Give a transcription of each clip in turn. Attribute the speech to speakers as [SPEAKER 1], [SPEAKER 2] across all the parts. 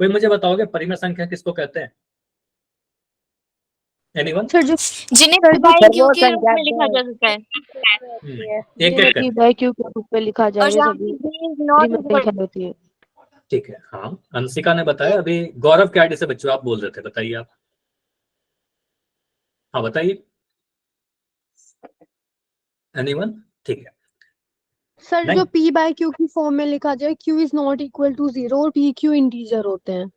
[SPEAKER 1] कोई मुझे बताओगे परिमेय संख्या किसको कहते हैं? एनीवन?
[SPEAKER 2] सर जो
[SPEAKER 3] जिन्हें p by q के रूप में लिखा जा सकता है,
[SPEAKER 1] एक एक
[SPEAKER 2] p by q के रूप में लिखा
[SPEAKER 3] और
[SPEAKER 2] जाए
[SPEAKER 3] जहाँ
[SPEAKER 2] सभी
[SPEAKER 3] p is not
[SPEAKER 2] परिमेय
[SPEAKER 3] equal
[SPEAKER 2] संख्या होती है।
[SPEAKER 1] ठीक है, हाँ अंशिका ने बताया। अभी गौरव क्या आईडी से बच्चों आप बोल रहे थे, बताइए आप। हाँ बताइए, एनीवन? ठीक है
[SPEAKER 2] सर
[SPEAKER 1] नहीं?
[SPEAKER 2] जो p by q की फॉर्म में लिखा जाए q is not equal to 0 और p q इंटीजर होते हैं।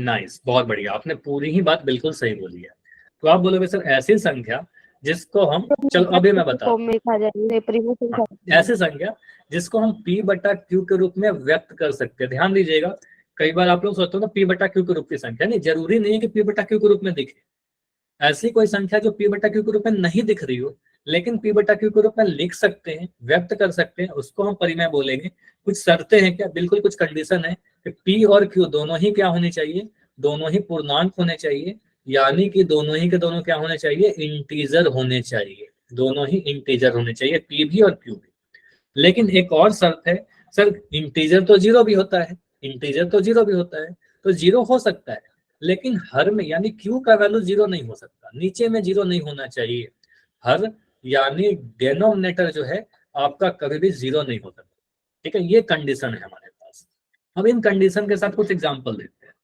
[SPEAKER 1] नाइस, बहुत बढ़िया, आपने पूरी ही बात बिल्कुल सही बोली है। तो आप बोलोगे सर ऐसी संख्या जिसको हम, चलो अभी मैं बता,
[SPEAKER 2] फॉर्म में लिखा जाए परिमेय संख्या होती है।
[SPEAKER 1] ऐसी संख्या जिसको हम p बटा q के रूप में व्यक्त कर सकते हैं। ध्यान दीजिएगा, कई बार आप लोग सोचते हो ना p बटा q के रूप की संख्या, नहीं, जरूरी नहीं है कि p बटा q के रूप में दिखे। ऐसी कोई संख्या जो p बटा q के रूप में नहीं दिख रही हो लेकिन p बटा q के रूप में लिख सकते हैं, व्यक्त कर सकते हैं, उसको हम परिमेय बोलेंगे। कुछ शर्तें हैं क्या? बिल्कुल कुछ कंडीशन है कि p और q दोनों ही क्या होने चाहिए? दोनों ही पूर्णांक होने चाहिए, यानी कि दोनों ही के दोनों क्या होने चाहिए? इंटीजर होने चाहिए। दोनों ही इंटीजर होने चाहिए, p भी और q भी। लेकिन एक और शर्त है, सर इंटीजर तो जीरो भी होता है, इंटीजर तो जीरो भी होता है, तो जीरो हो सकता है लेकिन हर में, यानी क्यू का वैल्यू जीरो नहीं हो सकता, नीचे में जीरो नहीं होना चाहिए। हर यानी डेनोमिनेटर जो है आपका कभी भी जीरो नहीं हो सकता। ठीक है, ये कंडीशन है हमारे पास। अब इन कंडीशन के साथ कुछ एग्जांपल देखते हैं।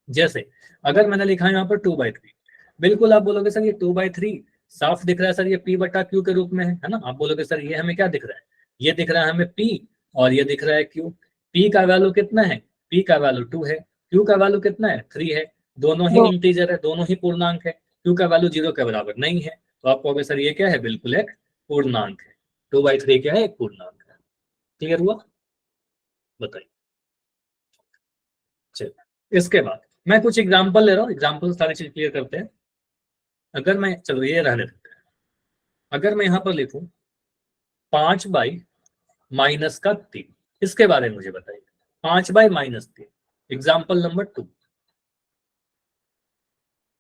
[SPEAKER 1] जैसे अगर मैंने लिखा है यहाँ पर 2/3, बिल्कुल आप बोलोगे सर ये 2/3 साफ दिख रहा है सर, ये p बटा q के रूप में है ना? आप बोलोगे सर ये हमें क्या दिख रहा है? ये दिख रहा है हमें p और ये दिख रहा है q। p का वैल्यू कितना है? p का वैल्यू 2 है, q का वैल्यू कितना है? 3 है। दोनों ही इंटीजर है, दोनों ही पूर्णांक है, q का वैल्यू 0 के बराबर नहीं है, तो आप कहोगे सर ये क्या है? बिल्कुल एक पूर्णांक है। 2/3 क्या है? एक पूर्णांक है। क्लियर हुआ? बताइए। चलिए इसके बाद मैं कुछ एग्जाम्पल ले रहा हूँ, एग्जाम्पल सारी चीज क्लियर करते हैं। अगर मैं, चलो ये रहने देते हैं, अगर मैं यहां पर लिखूं 5/-3, इसके बारे में मुझे बताइए। 5/-3, एग्जाम्पल नंबर 2।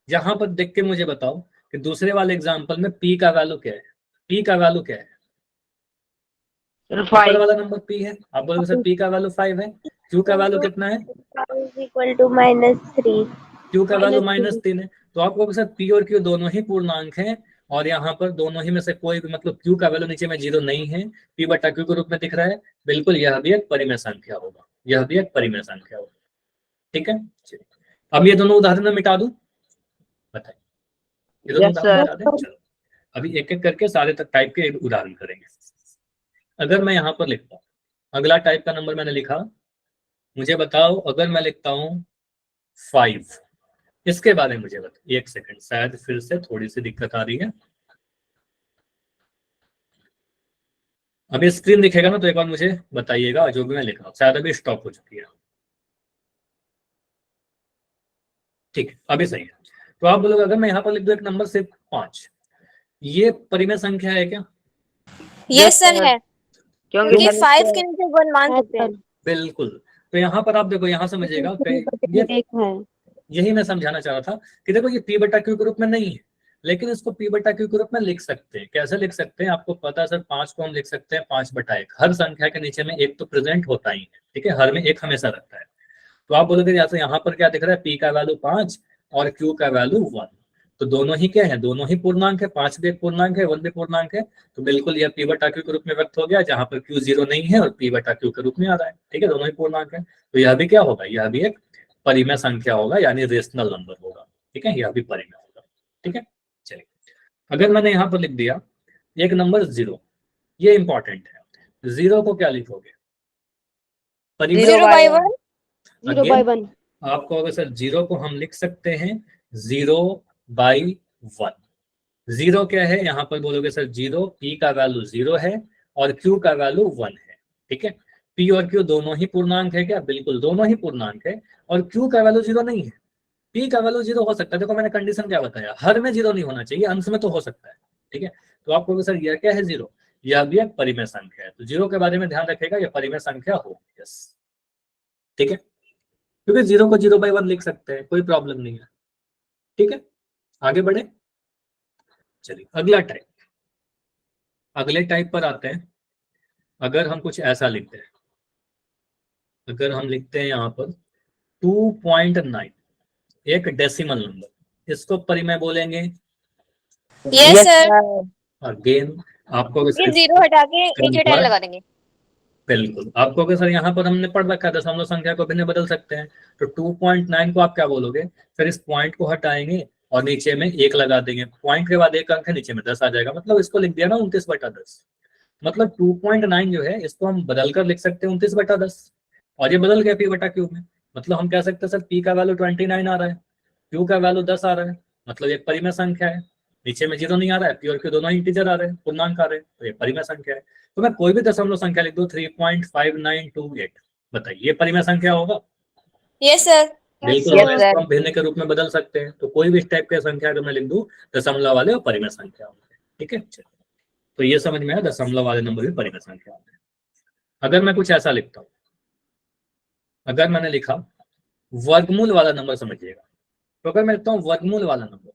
[SPEAKER 1] यहां पर देख के मुझे बताओ कि दूसरे वाले एग्जाम्पल में p का वैल्यू क्या है? p का वैल्यू क्या है? ऊपर वाला नंबर p है, आप बोलोगे सर p का वैल्यू 5 है। q का वैल्यू कितना है?
[SPEAKER 3] इक्वल टू -3,
[SPEAKER 1] q का वैल्यू -3 है, तो आप कहोगे सर p और q दोनों ही पूर्णांक हैं और यहाँ पर दोनों ही में से कोई भी, मतलब q का वैल्यू नीचे में जीरो नहीं है, p बटा q के रूप में दिख रहा है, बिल्कुल यह भी एक परिमेय संख्या होगा, यह भी एक परिमेय संख्या होगा। ठीक है, चलिए अब ये दोनों उदाहरण में मिटा दूं, बताइए ये दोनों उदाहरण मिटा दें। चलो अभी एक एक करके सारे तक टाइप के उदाहरण करेंगे। अगर मैं यहाँ पर लिखता हूँ, अगला टाइप का नंबर मैंने लिखा, मुझे बताओ अगर मैं लिखता हूँ 5, इसके बारे में मुझे बताइए। एक सेकंड, शायद फिर से थोड़ी सी दिक्कत आ रही है। अभी स्क्रीन दिखेगा ना तो एक बार मुझे बताइएगा, जो भी मैं लिख रहा हूँ शायद अभी स्टॉप हो चुकी है। ठीक है, अभी सही है। तो आप बोलोगे अगर मैं यहाँ पर लिख दूं एक नंबर सिर्फ 5, ये परिमेय संख्या है क्या?
[SPEAKER 3] यस सर है, क्योंकि 5 के नीचे 1 मान सकते हैं।
[SPEAKER 1] बिल्कुल। तो यहाँ पर आप देखो, यहाँ समझिएगा, ये यही मैं समझाना चाह रहा था कि देखो ये p बटा q के रूप में नहीं है, लेकिन इसको p बटा q के रूप में लिख सकते हैं। कैसे लिख सकते हैं? आपको पता है सर, 5 को हम लिख सकते हैं 5/1। हर संख्या के नीचे में एक तो प्रेजेंट होता ही है, ठीक है, हर में एक हमेशा रहता है। तो आप बोलोगे जैसे यहाँ पर क्या दिख रहा है? p का वैल्यू 5 और q का वैल्यू 1, तो दोनों ही क्या है? दोनों ही पूर्णांक है, 5 भी एक पूर्णांक है, 1 भी पूर्णांक है, तो बिल्कुल यह p बटा q के रूप में व्यक्त हो गया, जहां पर q 0 नहीं है और p बटा q के रूप में आ रहा है। ठीक है, दोनों ही पूर्णांक है, तो यह भी क्या होगा? यह भी एक परिमेय संख्या होगा, यानी रेशनल नंबर होगा। ठीक है, यह भी परिमेय होगा। ठीक है, चलिए अगर मैंने यहाँ पर लिख दिया एक नंबर 0, ये इंपॉर्टेंट है, 0 को क्या लिखोगे? परिमेय
[SPEAKER 3] 0/1,
[SPEAKER 2] 0/1।
[SPEAKER 1] आपको अगर सर 0 को हम लिख सकते हैं 0/1। 0 क्या है? यहाँ पर बोलोगे सर 0, p का वैल्यू 0 है और q का वैल्यू 1 है। ठीक है, p और q दोनों ही पूर्णांक है क्या? बिल्कुल दोनों ही पूर्णांक है, और q का वैल्यू 0 नहीं है। p का वैल्यू 0 हो सकता है, देखो मैंने कंडीशन क्या बताया, हर में 0 नहीं होना चाहिए, अंश में तो हो सकता है। ठीक है, तो आप कहोगे सर यह क्या है? 0, यह भी एक परिमेय संख्या है, तो 0 के बारे में ध्यान रखेगा, यह परिमेय संख्या हो। यस, ठीक है, क्योंकि 0 को 0/1 लिख सकते हैं, कोई प्रॉब्लम नहीं है। ठीक है, आगे बढ़े। चलिए अगला टाइप, अगले टाइप पर आते हैं। अगर हम कुछ ऐसा लिखते हैं, अगर हम लिखते हैं यहाँ पर 2.9 एक डेसिमल नंबर, इसको परिमेय बोलेंगे।
[SPEAKER 3] Yes sir.
[SPEAKER 1] अगेन आपको
[SPEAKER 3] ये जीरो हटा के नीचे 10
[SPEAKER 1] convert-
[SPEAKER 3] लगा देंगे।
[SPEAKER 1] बिल्कुल, आपको अगर सर यहाँ पर हमने पढ़ रखा है दशमलव संख्या को भिन्न बदल सकते हैं, तो 2.9 को आप क्या बोलोगे, फिर इस पॉइंट को हटाएंगे और नीचे में 1 लगा देंगे, पॉइंट के बाद 1 अंक है, नीचे में 10 आ जाएगा, मतलब इसको लिख दिया ना 29/10। मतलब 2.9 जो है इसको हम बदल कर लिख सकते हैं 29/10, और ये बदल गया p/q में। मतलब हम कह सकते हैं सर p का वैल्यू 29 आ रहा है, q का वैल्यू 10 आ रहा है, मतलब एक परिमेय संख्या है। नीचे में 0 नहीं आ रहा है, p और q दोनों इंटीजर आ रहे हैं, पूर्णांक आ रहे हैं, तो ये परिमेय संख्या है। तो मैं कोई भी दशमलव संख्या लिख दूं 3.5928, बताइए ये परिमेय संख्या होगा?
[SPEAKER 3] Yes sir.
[SPEAKER 1] बिल्कुल, और इसको हम भिन्न के रूप में बदल सकते हैं, तो कोई भी इस टाइप की संख्या अगर मैं लिख दूं दशमलव वाले और परिमेय संख्या होंगे। ठीक है, तो ये समझ में आया, दशमलव वाले नंबर भी परिमेय संख्या होते हैं। अगर मैं कुछ ऐसा लिखता हूं, अगर मैंने लिखा वर्गमूल वाला नंबर, समझिएगा, तो अगर मैं लिखता हूं वर्गमूल वाला नंबर,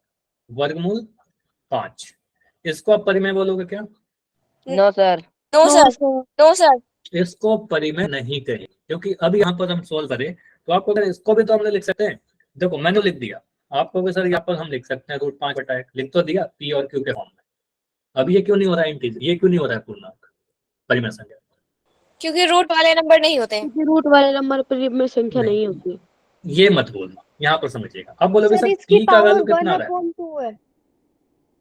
[SPEAKER 1] वर्गमूल 5, इसको आप परिमेय बोलोगे क्या?
[SPEAKER 3] No sir. No sir. No sir.
[SPEAKER 1] इसको परिमेय नहीं कहें, क्योंकि अब यहाँ पर हम सोल्व करें तो आपको अगर इसको भी तो हमने लिख सकते हैं। देखो मैंने लिख दिया, आपको भी सर यहाँ पर हम लिख सकते हैं √5/1, लिख तो दिया p और q के फॉर्म में। अब ये क्यों नहीं हो रहा है इंटीजर, ये क्यों नहीं हो रहा है पूर्णांक परिमेय संख्या?
[SPEAKER 3] क्योंकि रूट वाले नंबर नहीं होते हैं।
[SPEAKER 2] रूट वाले नंबर परिमेय संख्या नहीं होती।
[SPEAKER 1] ये मत बोलना, यहाँ पर समझिएगा। अब बोलोगे
[SPEAKER 2] सर
[SPEAKER 1] सर
[SPEAKER 2] इसकी
[SPEAKER 1] p का वैल्यू कितना आ रहा है?
[SPEAKER 2] 1/2 है।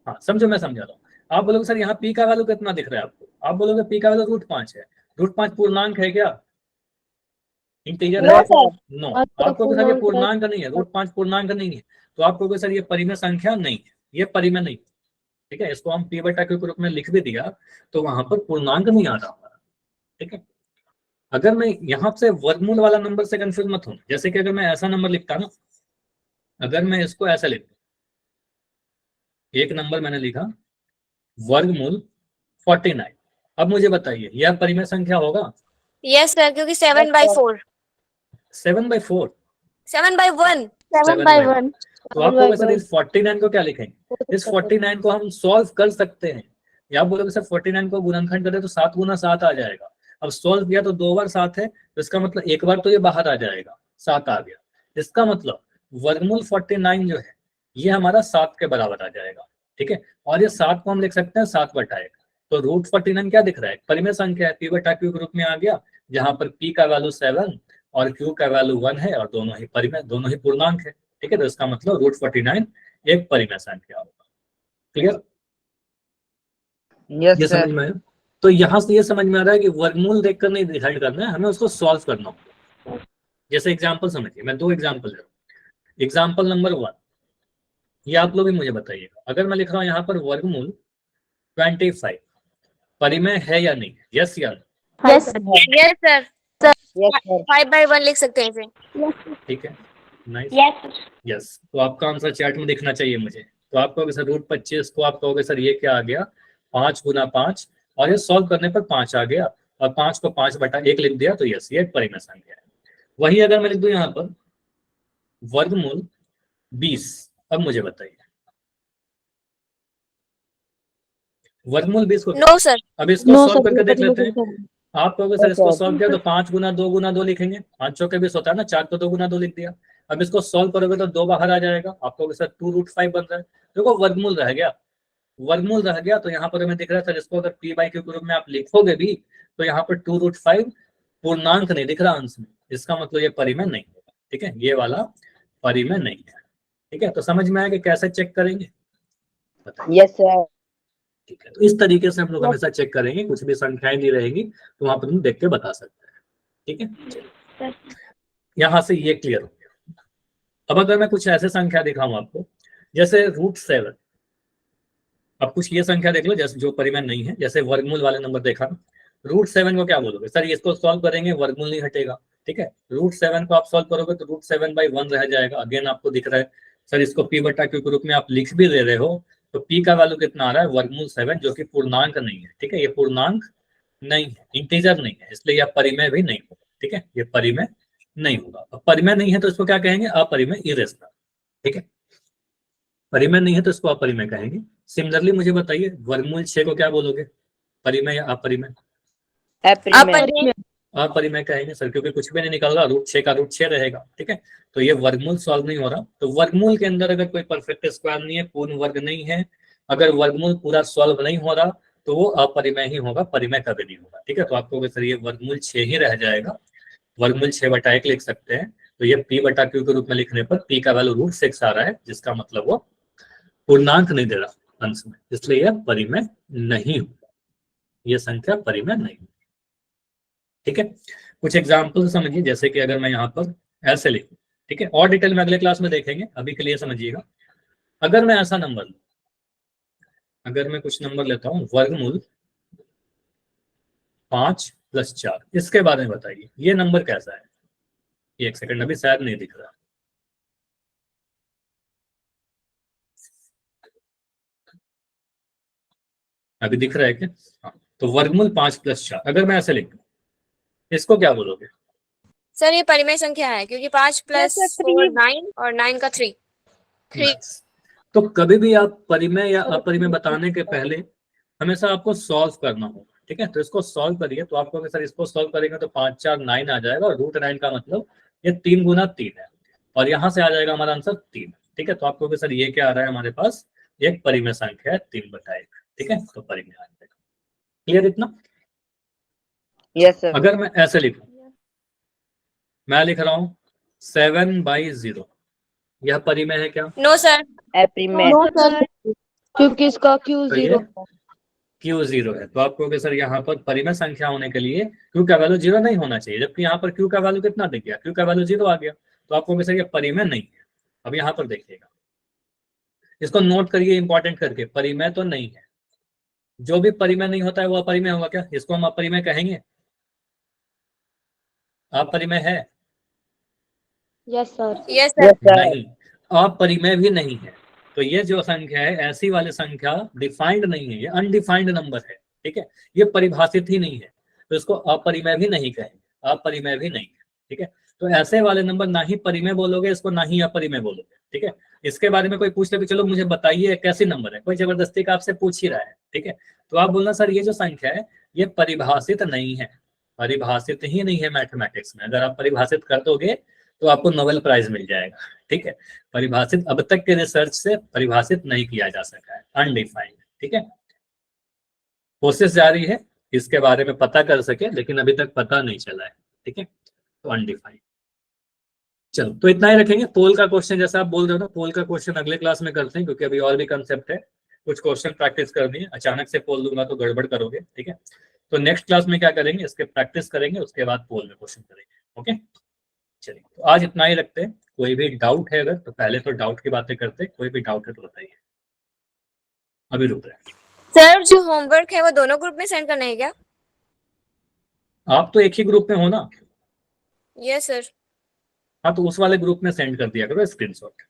[SPEAKER 1] हाँ समझो, मैं समझा रहा हूँ। आप बोलोगे सर यहाँ p का वैल्यू कितना दिख रहा है आपको? आप बोलोगे p का वैल्यू √5 है। √5 पूर्णांक है क्या? इंटीजर
[SPEAKER 3] नो
[SPEAKER 1] है?
[SPEAKER 3] सर।
[SPEAKER 1] नो। आपको सर ये पूर्णांक नहीं है, √5 पूर्णांक नहीं है, तो आपको सर ये परिमेय संख्या नहीं है, ये परिमेय नहीं। ठीक है, इसको हम p/q के रूप में लिख भी दिया तो वहां पर पूर्णांक नहीं आ रहा हमारा। ठीक है, अगर मैं यहाँ से वर्गमूल वाला नंबर से कंफ्यूज मत हूं, जैसे कि अगर मैं ऐसा नंबर लिखता ना, अगर मैं इसको ऐसा लिखता, एक नंबर मैंने लिखा वर्गमूल 49, अब मुझे बताइए यह परिमेय संख्या होगा?
[SPEAKER 3] यस सर, क्योंकि 7/4।
[SPEAKER 1] 7/4?
[SPEAKER 3] 7/1।
[SPEAKER 2] 7/1।
[SPEAKER 1] तो आप बोलोगे सर इस 49 को क्या लिखेंगे? इस 49 को हम सॉल्व कर सकते हैं, या आप बोलोगे सर 49 को गुणनखंड करें तो 7 × 7 आ जाएगा। अब सॉल्व किया तो 2 बार 7 है, तो इसका मतलब एक बार तो ये बाहर आ जाएगा, 7 आ गया। इसका मतलब वर्गमूल 49 जो है ये हमारा 7 के बराबर आ जाएगा। ठीक है, और ये 7 को हम लिख सकते हैं 7/1। तो √49 क्या दिख रहा है? परिमेय संख्या है, p/q के रूप में आ गया, जहां पर p का वैल्यू 7 और q का वैल्यू 1 है, और दोनों ही परिमेय, दोनों ही पूर्णांक है। ठीक है, तो इसका मतलब √49 एक परिमेय संख्या होगा। क्लियर?
[SPEAKER 4] यस
[SPEAKER 1] ये
[SPEAKER 4] सर।
[SPEAKER 1] समझ में आया? तो यहाँ से ये समझ में आ रहा है कि वर्गमूल देखकर नहीं डिसाइड करना है, हमें उसको सॉल्व करना होगा। जैसे एग्जांपल समझिए, मैं 2 एग्जांपल दे रहा हूँ। एग्जांपल नंबर 1, ये आप लोग भी मुझे बताइएगा, अगर मैं लिख रहा हूँ यहाँ पर वर्गमूल 25, परिमेय है या नहीं? यस या no?
[SPEAKER 2] Yes
[SPEAKER 3] yes sir.
[SPEAKER 4] Yes sir.
[SPEAKER 3] 5/1 लिख सकते हैं इसे।
[SPEAKER 1] ठीक है, नाइस।
[SPEAKER 3] यस।
[SPEAKER 1] यस, तो आपका आंसर चैट में दिखना चाहिए मुझे। तो आप कहोगे सर √25 को आप कहोगे सर ये क्या आ गया, 5 × 5, और ये सॉल्व करने पर 5 आ गया, और 5 को 5/1 लिख दिया, तो यस ये परिमेय संख्या है। वही अगर मैं लिख दूं यहाँ पर वर्गमूल 20, अब मुझे बताइए वर्गमूल 20 को?
[SPEAKER 3] No sir.
[SPEAKER 1] अब इसको सॉल्व करके देख लेते हैं। आप कहोगे सर इसको सॉल्व किया तो 5 × 2 × 2 लिखेंगे, 5 चौके 20 होता है ना, 4 को 2 × 2 लिख दिया। अब इसको सॉल्व करोगे तो 2 बाहर आ जाएगा, आप कहोगे सर 2√5 बन रहा है। देखो वर्गमूल रह गया, वर्गमूल रह गया, तो यहाँ पर हमें दिख रहा है सर इसको अगर p/q के रूप में आप लिखोगे भी तो यहाँ पर 2√5 पूर्णांक नहीं दिख रहा अंश में, इसका मतलब ये परिमेय नहीं होगा। ठीक है, ये वाला परिमेय नहीं है। ठीक है, तो समझ में आया कि कैसे चेक करेंगे? बताइए।
[SPEAKER 4] Yes sir.
[SPEAKER 1] ठीक है, तो इस तरीके से हम लोग हमेशा चेक करेंगे, कुछ भी संख्याएं नहीं रहेंगी तो वहां पर हम देख के बता सकते हैं। ठीक है, यहाँ से ये क्लियर हो गया। अब अगर मैं कुछ ऐसे संख्या दिखाऊं आपको, जैसे √7, अब कुछ ये संख्या देख लो जैसे जो परिमेय नहीं है, जैसे वर्गमूल वाले नंबर देखा ना, √7 को क्या बोलोगे? सर इसको सॉल्व करेंगे वर्गमूल नहीं हटेगा। ठीक है, √7 को आप सॉल्व करोगे तो √7/1 रह जाएगा। अगेन आपको दिख रहा है सर इसको p/q के रूप में आप लिख भी दे रहे हो, तो p का वैल्यू कितना आ रहा है? वर्गमूल 7, जो कि पूर्णांक नहीं है। ठीक है, ये पूर्णांक नहीं है, इंटीजर नहीं है, इसलिए यह परिमेय भी नहीं होगा। ठीक है, ये परिमेय नहीं होगा। अब परिमेय नहीं है तो इसको क्या कहेंगे? अपरिमेय, इरेशनल। ठीक है, परिमेय नहीं है तो इसको अपरिमेय कहेंगे। सिमिलरली मुझे बताइए वर्गमूल 6 को क्या बोलोगे? परिमेय या अपरिमेय?
[SPEAKER 4] अपरिमेय।
[SPEAKER 1] अपरिमेय कहेंगे सर, क्योंकि कुछ भी नहीं निकल रहा, √6 का √6 रहेगा, ठीक है। तो ये वर्गमूल सॉल्व नहीं हो रहा, तो वर्गमूल के अंदर अगर कोई परफेक्ट स्क्वायर नहीं है, पूर्ण वर्ग नहीं है, अगर वर्गमूल पूरा सॉल्व नहीं हो रहा तो वो अपरिमेय ही होगा, परिमेय कभी नहीं होगा, ठीक है। तो आपको सर ये वर्गमूल 6 ही रह जाएगा, वर्गमूल 6/1 लिख सकते हैं। तो ये p/q के रूप में लिखने पर p का वैल्यू √6 आ रहा है, जिसका मतलब वो पूर्णांक नहीं दे रहा अंश में, इसलिए यह परिमेय नहीं होगा, ये संख्या परिमेय नहीं, ठीक है। कुछ एग्जाम्पल समझिए, जैसे कि अगर मैं यहाँ पर ऐसे लिखूं, ठीक है, और डिटेल में अगले क्लास में देखेंगे, अभी के लिए समझिएगा। अगर मैं ऐसा नंबर लूं, अगर मैं कुछ नंबर लेता हूं, वर्गमूल 5 + 4, इसके बारे में बताइए ये नंबर कैसा है। एक सेकंड, अभी शायद नहीं दिख रहा, अभी दिख रहा है क्या? हाँ, तो वर्गमूल 5 + 4 अगर मैं ऐसे लिखूं, इसको क्या बोलोगे?
[SPEAKER 3] सर ये परिमेय संख्या है, क्योंकि 5 + 4 9 और 9 का 3।
[SPEAKER 1] तो कभी भी आप परिमेय या अपरिमेय बताने के पहले हमेशा आपको सॉल्व करना होगा, ठीक है। तो इसको सॉल्व करिए, तो आपको सर इसको सॉल्व करेंगे तो 5 4 9 आ जाएगा, और √9 का मतलब ये 3 × 3 है, और यहाँ से आ जाएगा हमारा आंसर 3, ठीक है। तो आपको सर ये क्या आ रहा है हमारे पास, एक परिमेय संख्या है 3/1, ठीक है। तो परिमेय आ जाएगा, क्लियर इतना?
[SPEAKER 4] Yes sir.
[SPEAKER 1] अगर मैं ऐसे लिखूं, मैं लिख रहा हूँ 7/0, यह परिमेय है क्या?
[SPEAKER 3] No sir.
[SPEAKER 4] अपरिमेय।
[SPEAKER 2] नो सर, क्योंकि इसका Q
[SPEAKER 1] तो ये
[SPEAKER 2] 0
[SPEAKER 1] Q 0 है, तो आपको सर यहाँ पर परिमेय संख्या होने के लिए Q का वैल्यू 0 नहीं होना चाहिए, जबकि यहाँ पर Q का वैल्यू कितना दिख गया, Q का वैल्यू 0 आ गया, तो आपको सर ये परिमेय नहीं है। अब यहाँ पर देखिएगा, इसको नोट करिए इंपॉर्टेंट करके, परिमेय तो नहीं है, जो भी परिमेय नहीं होता है वो अपरिमेय होगा क्या? इसको हम अपरिमेय कहेंगे? अपरिमेय है?
[SPEAKER 2] Yes sir.
[SPEAKER 3] Yes sir.
[SPEAKER 1] नहीं, अपरिमेय भी नहीं है। तो ये जो संख्या है, ऐसी वाली संख्या डिफाइंड नहीं है, ये अनडिफाइंड नंबर है, ठीक है, ये परिभाषित ही नहीं है, तो इसको अपरिमेय भी नहीं कहेंगे, अपरिमेय भी नहीं है, ठीक है। तो ऐसे वाले नंबर ना ही परिमेय बोलोगे इसको, ना ही अपरिमेय बोलोगे, ठीक है। इसके बारे में कोई पूछ ले कि चलो मुझे बताइए कैसी नंबर है, कोई जबरदस्ती का आपसे पूछ ही रहा है, ठीक है, तो आप बोलना सर ये जो संख्या है ये परिभाषित नहीं है, परिभाषित ही नहीं है मैथमेटिक्स में, अगर आप परिभाषित कर दोगे तो आपको नोबेल प्राइज मिल जाएगा, ठीक है। परिभाषित अब तक के रिसर्च से परिभाषित नहीं किया जा सका है, अनडिफाइंड, ठीक है। कोशिश जारी है इसके बारे में पता कर सके, लेकिन अभी तक पता नहीं चला है, ठीक है। तो अनडिफाइंड, चलो तो इतना ही रखेंगे। पोल का क्वेश्चन जैसा आप बोल रहे हो ना, पोल का क्वेश्चन अगले क्लास में करते हैं, क्योंकि अभी और भी कंसेप्ट है, कुछ क्वेश्चन प्रैक्टिस करनी है, अचानक से पोल दूंगा तो गड़बड़ करोगे, ठीक है। तो नेक्स्ट क्लास में क्या करेंगे, इसके प्रैक्टिस करेंगे, उसके बाद पोल में क्वेश्चन करेंगे, ओके। चलिए तो आज इतना ही रखते हैं, कोई भी डाउट है अगर तो पहले तो डाउट की बातें करते हैं, कोई भी डाउट है तो बताइए, अभी रुक रहे हैं।
[SPEAKER 3] सर जो होमवर्क है वो दोनों ग्रुप में सेंड करना है क्या?
[SPEAKER 1] आप तो एक ही ग्रुप में हो ना?
[SPEAKER 3] Yes sir.
[SPEAKER 1] हाँ, तो उस वाले ग्रुप में सेंड कर दिया करो स्क्रीनशॉट।